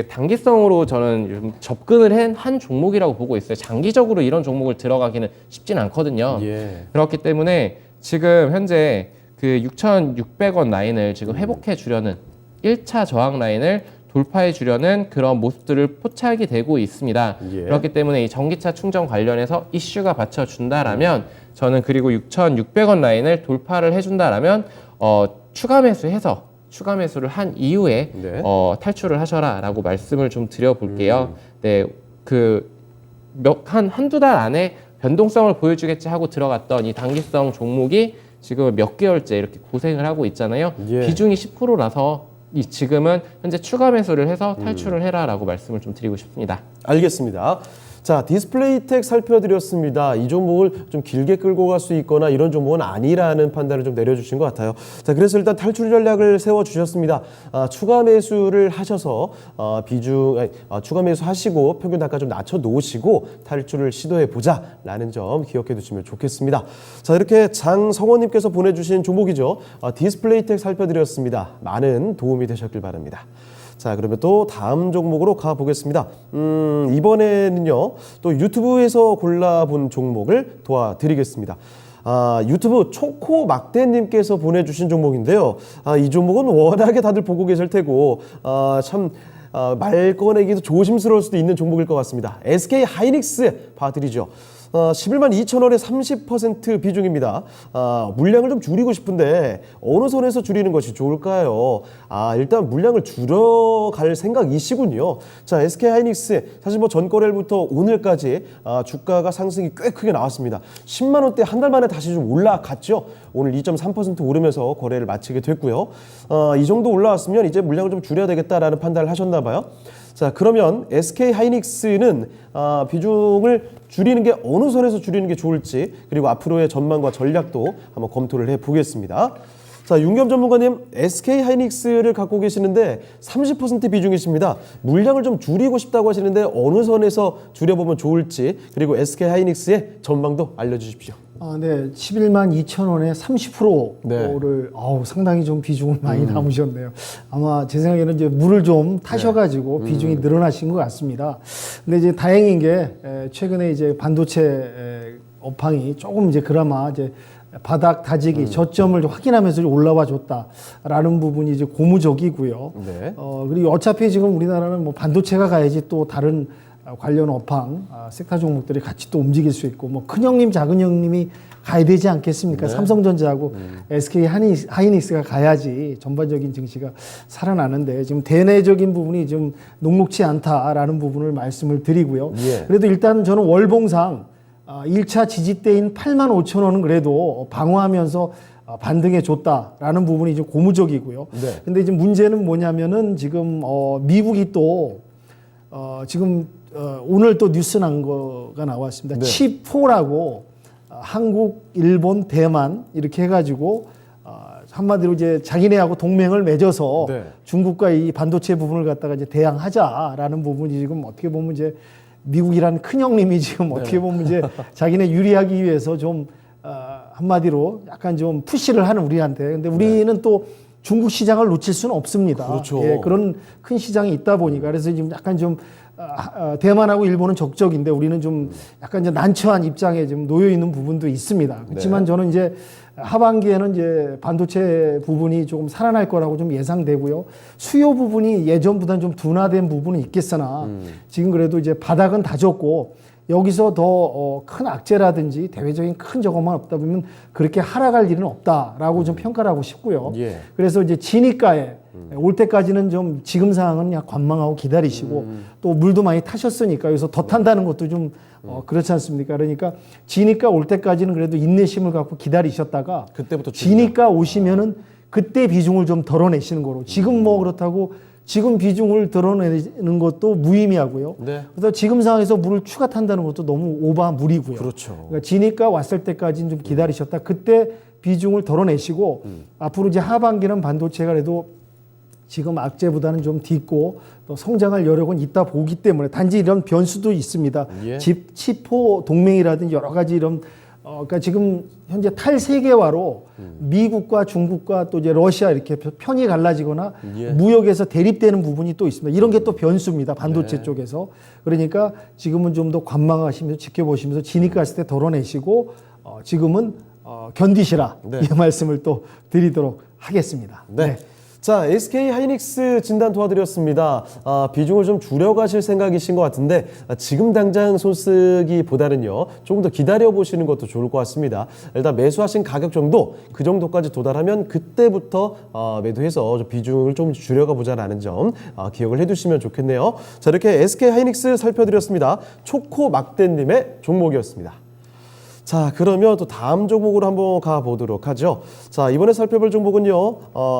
단기성으로 저는 좀 접근을 한 종목이라고 보고 있어요. 장기적으로 이런 종목을 들어가기는 쉽지는 않거든요. 예. 그렇기 때문에 지금 현재 그 6,600원 라인을 지금 회복해 주려는 1차 저항 라인을 돌파해 주려는 그런 모습들을 포착이 되고 있습니다. 예. 그렇기 때문에 이 전기차 충전 관련해서 이슈가 받쳐준다라면 저는 그리고 6,600원 라인을 돌파를 해준다라면 추가 매수를 한 이후에 네. 탈출을 하셔라라고 말씀을 좀 드려볼게요. 네, 한두 달 안에 변동성을 보여주겠지 하고 들어갔던 이 단기성 종목이 지금 몇 개월째 이렇게 고생을 하고 있잖아요. 예. 비중이 10%라서 지금은 현재 추가 매수를 해서 탈출을 해라라고 말씀을 좀 드리고 싶습니다. 알겠습니다. 자, 디스플레이텍 살펴드렸습니다. 이 종목을 좀 길게 끌고 갈 수 있거나 이런 종목은 아니라는 판단을 좀 내려주신 것 같아요. 자, 그래서 일단 탈출 전략을 세워주셨습니다. 추가 매수를 하셔서 추가 매수하시고 평균 단가 좀 낮춰놓으시고 탈출을 시도해보자라는 점 기억해 두시면 좋겠습니다. 자, 이렇게 장성원님께서 보내주신 종목이죠. 디스플레이텍 살펴드렸습니다. 많은 도움이 되셨길 바랍니다. 자, 그러면 또 다음 종목으로 가보겠습니다. 이번에는요, 또 유튜브에서 골라본 종목을 도와드리겠습니다. 유튜브 초코 막대님께서 보내주신 종목인데요. 이 종목은 워낙에 다들 보고 계실 테고, 말 꺼내기도 조심스러울 수도 있는 종목일 것 같습니다. SK 하이닉스 봐드리죠. 11만 2천 원의 30% 비중입니다. 물량을 좀 줄이고 싶은데 어느 선에서 줄이는 것이 좋을까요? 일단 물량을 줄여갈 생각이시군요. 자, SK 하이닉스 사실 뭐 전거래일부터 오늘까지 주가가 상승이 꽤 크게 나왔습니다. 10만 원대 한 달 만에 다시 좀 올라갔죠. 오늘 2.3% 오르면서 거래를 마치게 됐고요. 이 정도 올라왔으면 이제 물량을 좀 줄여야 되겠다라는 판단을 하셨나 봐요. 자, 그러면 SK 하이닉스는 비중을 줄이는 게 어느 선에서 줄이는 게 좋을지 그리고 앞으로의 전망과 전략도 한번 검토를 해보겠습니다. 자, 윤겸 전문가님, SK 하이닉스를 갖고 계시는데 30% 비중이십니다. 물량을 좀 줄이고 싶다고 하시는데 어느 선에서 줄여보면 좋을지 그리고 SK 하이닉스의 전망도 알려주십시오. 네, 11만 2천 원에 30%를 상당히 좀 비중을 많이 남으셨네요. 아마 제 생각에는 이제 물을 좀 타셔가지고 비중이 늘어나신 것 같습니다. 근데 이제 다행인 게 최근에 이제 반도체 업황이 조금 이제 그나마 이제 바닥 다지기 저점을 확인하면서 올라와 줬다라는 부분이 이제 고무적이고요. 네. 그리고 어차피 지금 우리나라는 뭐 반도체가 가야지 또 다른 관련 업황, 섹터 종목들이 같이 또 움직일 수 있고, 뭐 큰형님, 작은형님이 가야 되지 않겠습니까? 삼성전자하고 SK 하이닉스가 가야지 전반적인 증시가 살아나는데 지금 대내적인 부분이 좀 녹록치 않다라는 부분을 말씀을 드리고요. 예. 그래도 일단 저는 월봉상 1차 지지대인 85,000원은 그래도 방어하면서 반등해 줬다라는 부분이 좀 고무적이고요. 네. 근데 이제 문제는 뭐냐면은 지금 미국이 또 지금 오늘 또 뉴스 난 거가 나왔습니다. 네. 칩4라고 한국, 일본, 대만 이렇게 해가지고 한마디로 이제 자기네하고 동맹을 맺어서 네. 중국과 이 반도체 부분을 갖다가 이제 대항하자라는 부분이 지금 어떻게 보면 이제 미국이란 큰 형님이 지금 어떻게 보면 이제 자기네 유리하기 위해서 좀 한마디로 약간 좀 푸시를 하는 우리한테. 근데 우리는 또 중국 시장을 놓칠 수는 없습니다. 그렇죠. 예, 그런 큰 시장이 있다 보니까 그래서 지금 약간 좀 대만하고 일본은 적적인데 우리는 좀 약간 이제 난처한 입장에 지금 놓여 있는 부분도 있습니다. 그렇지만 저는 이제 하반기에는 이제 반도체 부분이 조금 살아날 거라고 좀 예상되고요. 수요 부분이 예전보다는 좀 둔화된 부분은 있겠으나 지금 그래도 이제 바닥은 다졌고 여기서 더 큰 악재라든지 대외적인 큰 저것만 없다 보면 그렇게 하락할 일은 없다라고 좀 평가를 하고 싶고요. 예. 그래서 이제 진입가에 올 때까지는 좀 지금 상황은 그냥 관망하고 기다리시고 또 물도 많이 타셨으니까 여기서 더 탄다는 것도 좀 그렇지 않습니까? 그러니까 진입가 올 때까지는 그래도 인내심을 갖고 기다리셨다가 그때부터 진입가 오시면은 그때 비중을 좀 덜어내시는 거로 지금 뭐 그렇다고 지금 비중을 드러내는 것도 무의미하고요. 네. 그래서 지금 상황에서 물을 추가 탄다는 것도 너무 오바 무리고요. 그렇죠. 그러니까 진입가 왔을 때까지는 좀 기다리셨다. 그때 비중을 덜어내시고 앞으로 이제 하반기는 반도체가 그래도 지금 악재보다는 좀 딛고 또 성장할 여력은 있다 보기 때문에 단지 이런 변수도 있습니다. 예. 치포 동맹이라든지 여러 가지 이런 그러니까 지금 현재 탈세계화로 미국과 중국과 또 이제 러시아 이렇게 편이 갈라지거나 예. 무역에서 대립되는 부분이 또 있습니다. 이런 게 또 변수입니다. 반도체 쪽에서. 그러니까 지금은 좀 더 관망하시면서 지켜보시면서 진입 갔을 때 덜어내시고 지금은 견디시라 네. 이 말씀을 또 드리도록 하겠습니다. 네. 자, SK 하이닉스 진단 도와드렸습니다. 비중을 좀 줄여가실 생각이신 것 같은데 지금 당장 손 쓰기보다는요 조금 더 기다려보시는 것도 좋을 것 같습니다. 일단 매수하신 가격 정도 그 정도까지 도달하면 그때부터 매도해서 좀 비중을 좀 줄여가 보자라는 점 기억을 해두시면 좋겠네요. 자, 이렇게 SK 하이닉스 살펴드렸습니다. 초코 막대님의 종목이었습니다. 자, 그러면 또 다음 종목으로 한번 가보도록 하죠. 자, 이번에 살펴볼 종목은요,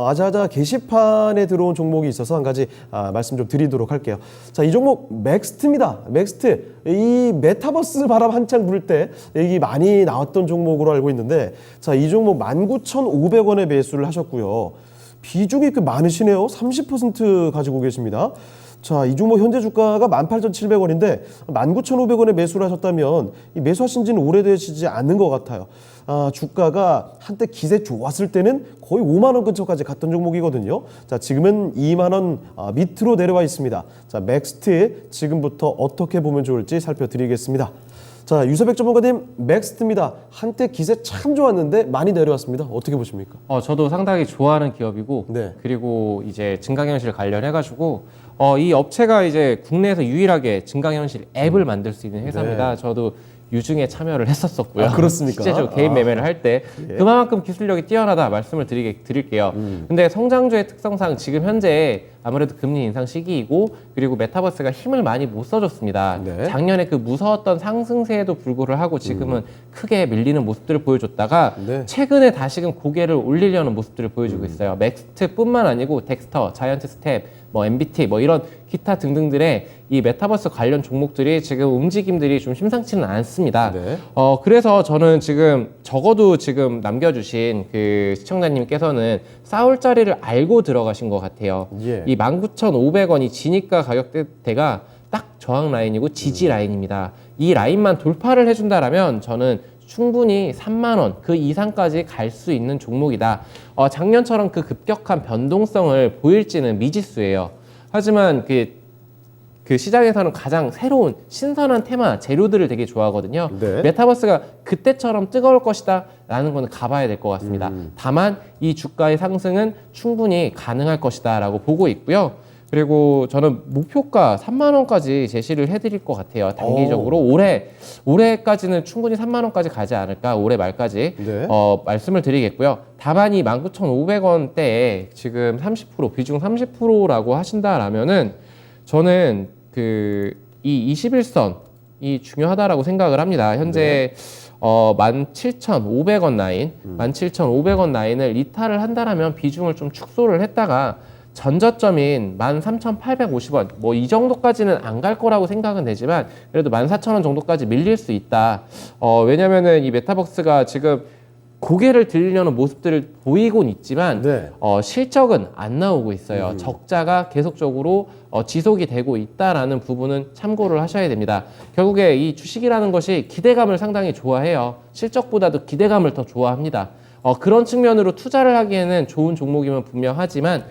아자아자 게시판에 들어온 종목이 있어서 한 가지 말씀 좀 드리도록 할게요. 자, 이 종목 맥스트입니다. 맥스트. 이 메타버스 바람 한창 불 때 얘기 많이 나왔던 종목으로 알고 있는데, 자, 이 종목 19,500원에 매수를 하셨고요. 비중이 꽤 많으시네요. 30% 가지고 계십니다. 자, 이 종목 현재 주가가 18,700원인데 19,500원에 매수를 하셨다면 이 매수하신 지는 오래되시지 않는 것 같아요. 주가가 한때 기세 좋았을 때는 거의 5만 원 근처까지 갔던 종목이거든요. 자, 지금은 2만 원 밑으로 내려와 있습니다. 자, 맥스트 지금부터 어떻게 보면 좋을지 살펴드리겠습니다. 자, 유서백 전문가님, 맥스트입니다. 한때 기세 참 좋았는데 많이 내려왔습니다. 어떻게 보십니까? 저도 상당히 좋아하는 기업이고, 네. 그리고 이제 증강현실 관련해가지고, 이 업체가 이제 국내에서 유일하게 증강현실 앱을 만들 수 있는 회사입니다. 네. 저도 유중에 참여를 했었었고요. 그렇습니까? 실제로 개인 매매를 할 때 예. 그만큼 기술력이 뛰어나다 말씀을 드릴게요. 근데 성장주의 특성상 지금 현재 아무래도 금리 인상 시기이고 그리고 메타버스가 힘을 많이 못 써줬습니다. 네. 작년에 그 무서웠던 상승세에도 불구를 하고 지금은 크게 밀리는 모습들을 보여줬다가 네. 최근에 다시금 고개를 올리려는 모습들을 보여주고 있어요. 맥스트뿐만 아니고 덱스터, 자이언트 스텝, 뭐 MBT, 뭐 이런 기타 등등들의 이 메타버스 관련 종목들이 지금 움직임들이 좀 심상치는 않습니다. 네. 그래서 저는 지금 적어도 지금 남겨주신 그 시청자님께서는 싸울 자리를 알고 들어가신 것 같아요. 예. 이 19,500원이 진입가 가격대가 딱 저항 라인이고 지지 라인입니다. 이 라인만 돌파를 해준다라면 저는 충분히 3만 원 그 이상까지 갈 수 있는 종목이다. 작년처럼 그 급격한 변동성을 보일지는 미지수예요. 하지만 그 시장에서는 가장 새로운 신선한 테마 재료들을 되게 좋아하거든요. 네. 메타버스가 그때처럼 뜨거울 것이다 라는 거는 가봐야 될 것 같습니다. 다만 이 주가의 상승은 충분히 가능할 것이다 라고 보고 있고요. 그리고 저는 목표가 3만 원까지 제시를 해드릴 것 같아요. 단기적으로 올해까지는 충분히 3만 원까지 가지 않을까, 올해 말까지 네. 말씀을 드리겠고요. 다만 이 19,500원대에 지금 30% 비중 30%라고 하신다라면은 저는 이 21선이 중요하다라고 생각을 합니다. 현재 17,500원 라인, 17,500원 라인을 이탈을 한다라면 비중을 좀 축소를 했다가 전저점인 13,850원 뭐 이 정도까지는 안 갈 거라고 생각은 되지만 그래도 14,000원 정도까지 밀릴 수 있다. 왜냐면은 이 메타버스가 지금 고개를 들리려는 모습들을 보이곤 있지만 네. 실적은 안 나오고 있어요. 적자가 계속적으로 지속이 되고 있다라는 부분은 참고를 하셔야 됩니다. 결국에 이 주식이라는 것이 기대감을 상당히 좋아해요. 실적보다도 기대감을 더 좋아합니다. 그런 측면으로 투자를 하기에는 좋은 종목이면 분명하지만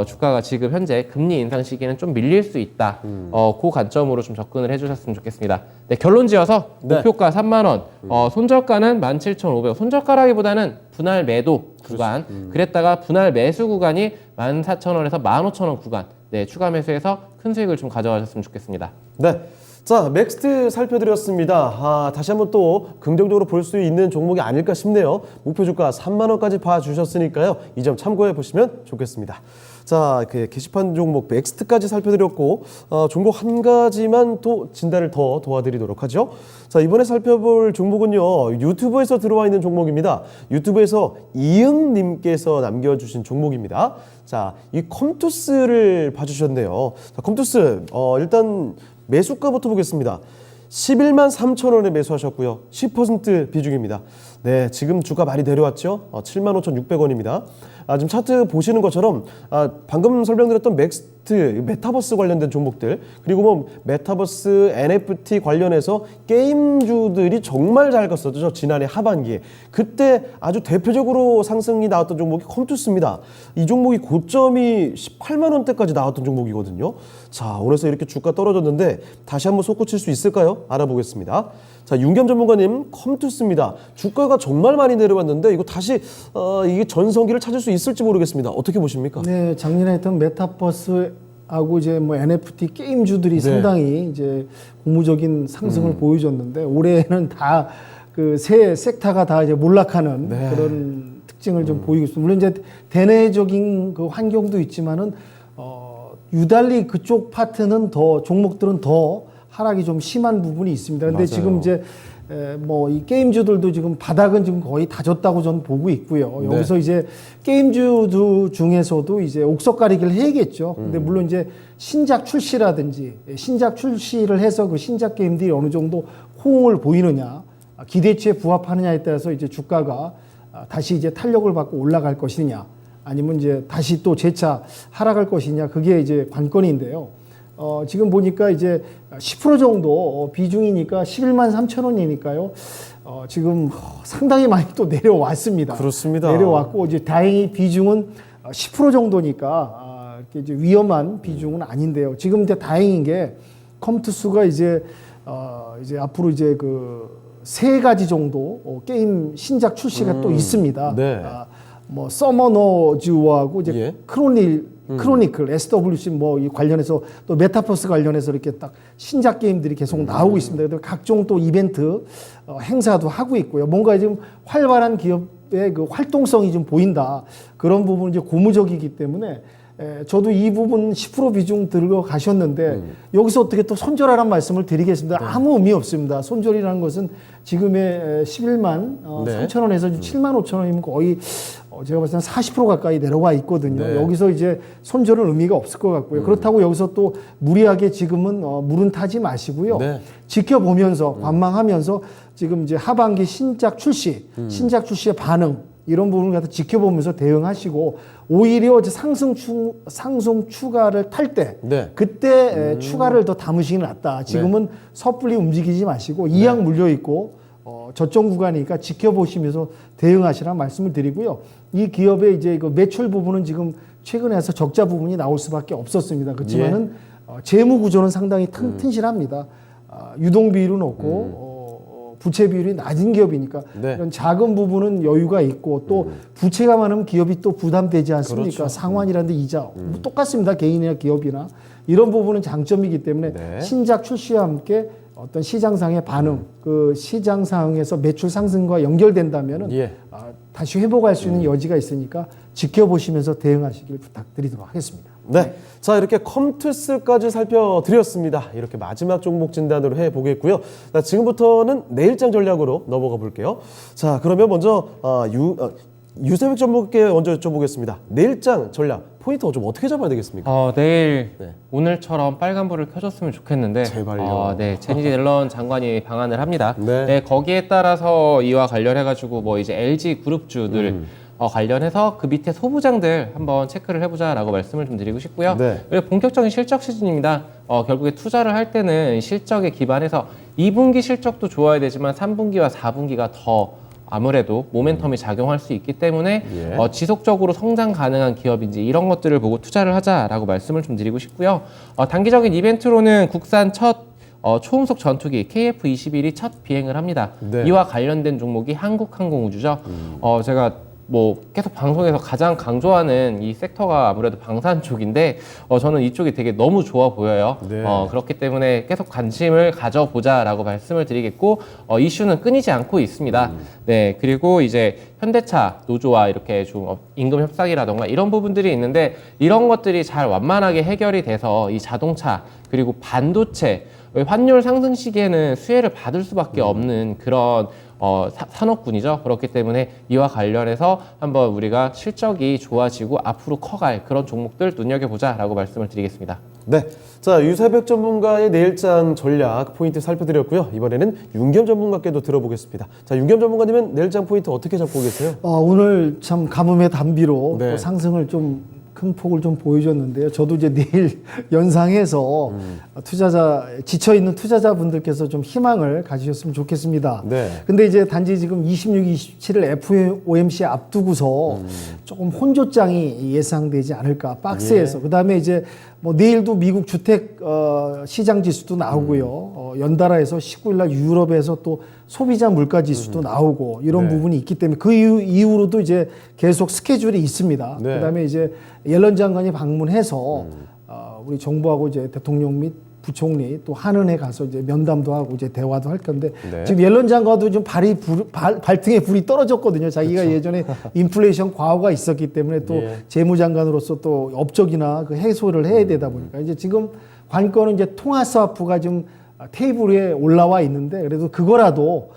주가가 지금 현재 금리 인상 시기에는 좀 밀릴 수 있다. 그 관점으로 좀 접근을 해주셨으면 좋겠습니다. 네, 결론 지어서 네. 목표가 3만 원, 손절가는 17,500원. 손절가라기보다는 분할 매도 구간, 그랬다가 분할 매수 구간이 14,000원에서 15,000원 구간. 네, 추가 매수해서 큰 수익을 좀 가져가셨으면 좋겠습니다. 네. 자, 넥스트 살펴드렸습니다. 다시 한번 또 긍정적으로 볼 수 있는 종목이 아닐까 싶네요. 목표 주가 3만 원까지 봐주셨으니까요. 이 점 참고해 보시면 좋겠습니다. 자, 게시판 종목 넥스트까지 살펴드렸고 종목 한 가지만 또 진단을 더 도와드리도록 하죠. 자, 이번에 살펴볼 종목은요. 유튜브에서 들어와 있는 종목입니다. 유튜브에서 이응님께서 남겨주신 종목입니다. 자, 이 컴투스를 봐주셨네요. 자, 컴투스 일단 매수가부터 보겠습니다. 11만 3천 원에 매수하셨고요. 10% 비중입니다. 네, 지금 주가 많이 내려왔죠. 7만 5,600원입니다. 지금 차트 보시는 것처럼 방금 설명드렸던 메타버스 관련된 종목들 그리고 뭐 메타버스 NFT 관련해서 게임주들이 정말 잘 갔었죠. 지난해 하반기에. 그때 아주 대표적으로 상승이 나왔던 종목이 컴투스입니다. 이 종목이 고점이 18만 원대까지 나왔던 종목이거든요. 자, 오늘서 이렇게 주가 떨어졌는데 다시 한번 솟구칠 수 있을까요? 알아보겠습니다. 자, 윤겸 전문가님, 컴투스입니다. 주가가 정말 많이 내려왔는데 이거 다시 이게 전성기를 찾을 수 있을지 모르겠습니다. 어떻게 보십니까? 네, 작년에 했던 메타버스하고 이제 뭐 NFT 게임주들이 상당히 이제 고무적인 상승을 보여줬는데 올해는 다 그 새 섹터가 다 이제 몰락하는 그런 특징을 좀 보이고 있습니다. 물론 이제 대내적인 그 환경도 있지만은 유달리 그쪽 파트는 더 종목들은 더 하락이 좀 심한 부분이 있습니다. 근데 맞아요. 지금 이제 뭐 이 게임주들도 지금 바닥은 지금 거의 다졌다고 저는 보고 있고요. 네. 여기서 이제 게임주 중에서도 이제 옥석 가리기를 해야겠죠. 근데 물론 이제 신작 출시라든지 신작 출시를 해서 그 신작 게임들이 어느 정도 호응을 보이느냐, 기대치에 부합하느냐에 따라서 이제 주가가 다시 이제 탄력을 받고 올라갈 것이냐, 아니면 이제 다시 또 재차 하락할 것이냐, 그게 이제 관건인데요. 지금 보니까 이제 10% 정도 비중이니까 11만 3천 원이니까요. 지금 상당히 많이 또 내려왔습니다. 그렇습니다. 내려왔고 이제 다행히 비중은 10% 정도니까 이렇게 이제 위험한 비중은 아닌데요. 지금 이제 다행인 게 컴투스가 이제 앞으로 이제 그 세 가지 정도 게임 신작 출시가 또 있습니다. 네. 뭐 서머너즈하고 이제 예. 크로니클, SWC 뭐 이 관련해서 또 메타버스 관련해서 이렇게 딱 신작 게임들이 계속 나오고 있습니다. 그리고 각종 또 이벤트 행사도 하고 있고요. 뭔가 지금 활발한 기업의 그 활동성이 좀 보인다. 그런 부분은 이제 고무적이기 때문에 저도 이 부분 10% 비중 들고 가셨는데 여기서 어떻게 또 손절하라는 말씀을 드리겠습니다. 아무 의미 없습니다. 손절이라는 것은 지금의 11만 3천 원에서 7만 5천 원이면 거의 제가 봤을 때는 40% 가까이 내려와 있거든요. 네. 여기서 이제 손절은 의미가 없을 것 같고요. 그렇다고 여기서 또 무리하게 지금은 물은 타지 마시고요. 네. 지켜보면서 관망하면서 지금 이제 하반기 신작 출시의 반응 이런 부분을 갖다 지켜보면서 대응하시고 오히려 이제 상승 추가를 탈 때 네. 그때 추가를 더 담으시는 게 낫다. 지금은 섣불리 움직이지 마시고 이양 물려 있고 저점 구간이니까 지켜보시면서 대응하시라 말씀을 드리고요. 이 기업의 이제 그 매출 부분은 지금 최근에 해서 적자 부분이 나올 수밖에 없었습니다. 그렇지만은 재무 구조는 상당히 튼실합니다. 유동 비율은 없고 부채 비율이 낮은 기업이니까 네. 이런 작은 부분은 여유가 있고 또 부채가 많으면 기업이 또 부담되지 않습니까? 그렇죠. 상환이라든지 이자 뭐 똑같습니다. 개인이나 기업이나 이런 부분은 장점이기 때문에 네. 신작 출시와 함께 어떤 시장상의 반응, 그 시장 상황에서 매출 상승과 연결된다면은 예. 다시 회복할 수 있는 여지가 있으니까 지켜보시면서 대응하시길 부탁드리도록 하겠습니다. 네. 자, 이렇게 컴투스까지 살펴드렸습니다. 이렇게 마지막 종목 진단으로 해보겠고요. 자, 지금부터는 내일장 전략으로 넘어가 볼게요. 자, 그러면 먼저 유세백 전문가께 먼저 여쭤보겠습니다. 내일장 전략 포인트 좀 어떻게 잡아야 되겠습니까? 내일 네. 오늘처럼 빨간불을 켜줬으면 좋겠는데 제발요. 네, 제니지 옐런 장관이 방한을 합니다. 네. 거기에 따라서 이와 관련해가지고 뭐 이제 LG 그룹주들 관련해서 그 밑에 소부장들 한번 체크를 해보자라고 말씀을 좀 드리고 싶고요. 네. 그리고 본격적인 실적 시즌입니다. 결국에 투자를 할 때는 실적에 기반해서 2분기 실적도 좋아야 되지만 3분기와 4분기가 더 아무래도 모멘텀이 작용할 수 있기 때문에 예. 지속적으로 성장 가능한 기업인지 이런 것들을 보고 투자를 하자라고 말씀을 좀 드리고 싶고요. 단기적인 이벤트로는 국산 첫 초음속 전투기 KF-21이 첫 비행을 합니다. 네. 이와 관련된 종목이 한국항공우주죠. 제가 뭐 계속 방송에서 가장 강조하는 이 섹터가 아무래도 방산 쪽인데 저는 이쪽이 되게 너무 좋아 보여요. 네. 그렇기 때문에 계속 관심을 가져보자라고 말씀을 드리겠고 이슈는 끊이지 않고 있습니다. 네, 그리고 이제 현대차 노조와 이렇게 좀 임금 협상이라던가 이런 부분들이 있는데 이런 것들이 잘 완만하게 해결이 돼서 이 자동차 그리고 반도체 환율 상승 시기에는 수혜를 받을 수밖에 없는 그런 산업군이죠. 그렇기 때문에 이와 관련해서 한번 우리가 실적이 좋아지고 앞으로 커갈 그런 종목들 눈여겨보자라고 말씀을 드리겠습니다. 네. 자, 유세백 전문가의 내일장 전략 포인트 살펴드렸고요. 이번에는 윤겸 전문가께도 들어보겠습니다. 자, 윤겸 전문가님은 내일장 포인트 어떻게 잡고 계세요? 오늘 참 가뭄의 단비로 네. 또 상승을 좀 큰 폭을 좀 보여줬는데요. 저도 이제 내일 연상해서 지쳐 있는 투자자분들께서 좀 희망을 가지셨으면 좋겠습니다. 네. 근데 이제 단지 지금 26, 27일 FOMC 앞두고서 조금 혼조장이 예상되지 않을까 박스에서. 그다음에 이제 뭐 내일도 미국 주택 시장 지수도 나오고요. 연달아에서 19일 날 유럽에서 또 소비자 물가 지수도 나오고 이런 네. 부분이 있기 때문에 그 이후로도 이제 계속 스케줄이 있습니다. 네. 그다음에 이제 옐런 장관이 방문해서 우리 정부하고 이제 대통령 및 부총리 또 한은에 가서 이제 면담도 하고 이제 대화도 할 건데 네. 지금 옐런 장관도 좀 발등에 불이 떨어졌거든요. 자기가 예전에 인플레이션 과오가 있었기 때문에 또 예. 재무장관으로서 또 업적이나 그 해소를 해야 되다 보니까 이제 지금 관건은 이제 통화 스와프가 좀 테이블 위에 올라와 있는데 그래도 그거라도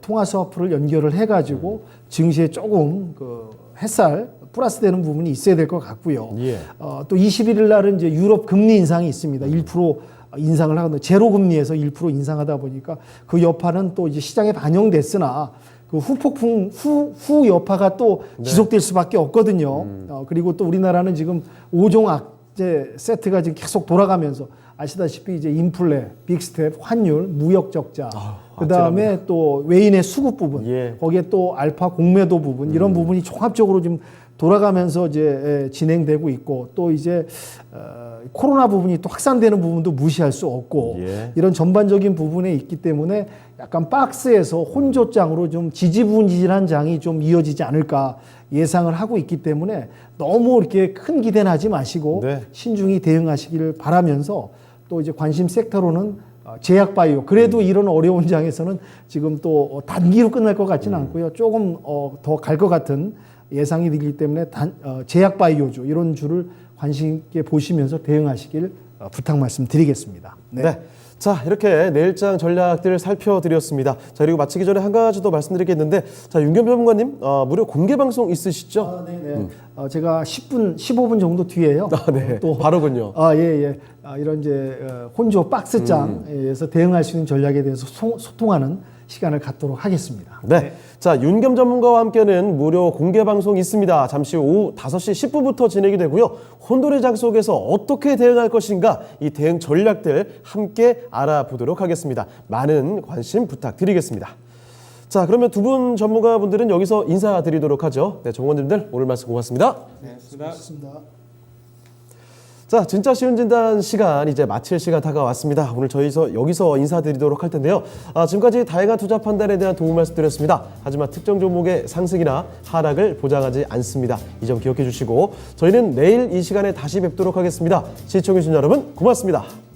통화 스와프를 연결을 해가지고 증시에 조금 그 햇살 플러스 되는 부분이 있어야 될 것 같고요. 예. 또 21일 날은 이제 유럽 금리 인상이 있습니다. 1% 인상을 하거든요. 제로 금리에서 1% 인상하다 보니까 그 여파는 또 이제 시장에 반영됐으나 그 후폭풍 후 여파가 또 지속될 수밖에 없거든요. 그리고 또 우리나라는 지금 5종 악재 세트가 지금 계속 돌아가면서 아시다시피 이제 인플레, 빅스텝, 환율, 무역 적자, 그 다음에 또 외인의 수급 부분, 예. 거기에 또 알파 공매도 부분 이런 부분이 종합적으로 좀 돌아가면서 이제 진행되고 있고 또 이제 코로나 부분이 또 확산되는 부분도 무시할 수 없고 예. 이런 전반적인 부분에 있기 때문에 약간 박스에서 혼조장으로 좀 지지부진한 장이 좀 이어지지 않을까 예상을 하고 있기 때문에 너무 이렇게 큰 기대는 하지 마시고 네. 신중히 대응하시기를 바라면서 또 이제 관심 섹터로는 제약바이오 그래도 이런 어려운 장에서는 지금 또 단기로 끝날 것 같지는 않고요. 조금 더 갈 것 같은 예상이 되기 때문에 제약바이오주 이런 주를 관심 있게 보시면서 대응하시길 부탁 말씀드리겠습니다. 네. 자, 이렇게 내일장 전략들 살펴드렸습니다. 자, 그리고 마치기 전에 한 가지 더 말씀드리겠는데, 자, 윤겸 전문가님, 무료 공개 방송 있으시죠? 네네. 제가 10분, 15분 정도 뒤에요. 네. 또 바로군요. 예. 이런 이제 혼조 박스장에서 대응할 수 있는 전략에 대해서 소통하는 시간을 갖도록 하겠습니다. 네. 자, 윤겸 전문가와 함께는 무료 공개 방송 있습니다. 잠시 후 오후 5시 10분부터 진행이 되고요. 혼돈의 장 속에서 어떻게 대응할 것인가 이 대응 전략들 함께 알아보도록 하겠습니다. 많은 관심 부탁드리겠습니다. 자, 그러면 두 분 전문가분들은 여기서 인사드리도록 하죠. 네, 전문가님들 오늘 말씀 고맙습니다. 네, 수고하셨습니다. 자, 진짜 쉬운 진단 시간 이제 마칠 시간 다가왔습니다. 오늘 여기서 인사드리도록 할 텐데요. 지금까지 다양한 투자 판단에 대한 도움 말씀드렸습니다. 하지만 특정 종목의 상승이나 하락을 보장하지 않습니다. 이 점 기억해 주시고 저희는 내일 이 시간에 다시 뵙도록 하겠습니다. 시청해주신 여러분 고맙습니다.